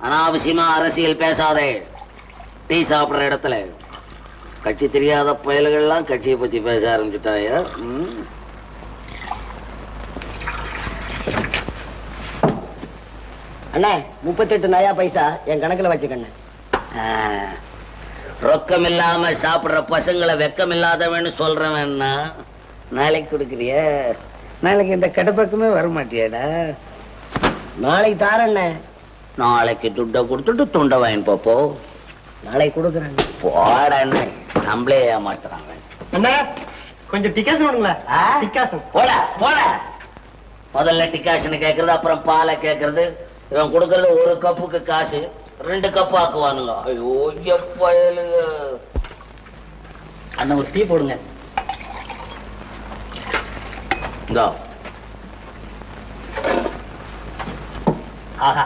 அனாவசியமா அரசியல் பேசாதே. டீ சாப்பிடுற இடத்துல கட்சி தெரியாத பயல்கள்லாம் கட்சியை பத்தி பேச ஆரம்பிச்சுட்டாய. அண்ணே 38 நயா பைசா என் கணக்குல வச்சுக்கண்ணே. ரொக்கம் இல்லாம சாப்பிடுற பசங்களை வெக்கம் இல்லாதவன்னு சொல்றவன்னா நாளைக்கு கொடுக்குறிய? நாளைக்கு இந்த கடை பக்கமே வர மாட்டியாடா. நாளைக்கு தாரண்ணே. நாளைக்கு துட்டை கொடுத்துட்டு துண்டை வாங்கி போப்போ. நாளைக்கு கொடுக்குறேன். போடன்னு நம்மளே ஏமாத்துறாங்க. அண்ணா கொஞ்சம் டிகாசன் வேணுங்களா? டிகாசன் போட போட. முதல்ல டிகாசன் கேட்கறது, அப்புறம் பாலை கேட்கறது. இவன் கொடுக்கறது ஒரு கப்புக்கு காசு 2 கப்பு ஆக்குவானுங்க. ஐயோ எப்பயலுங்க. அண்ணா ஒரு டீ போடுங்க. இந்தா. ஆஹா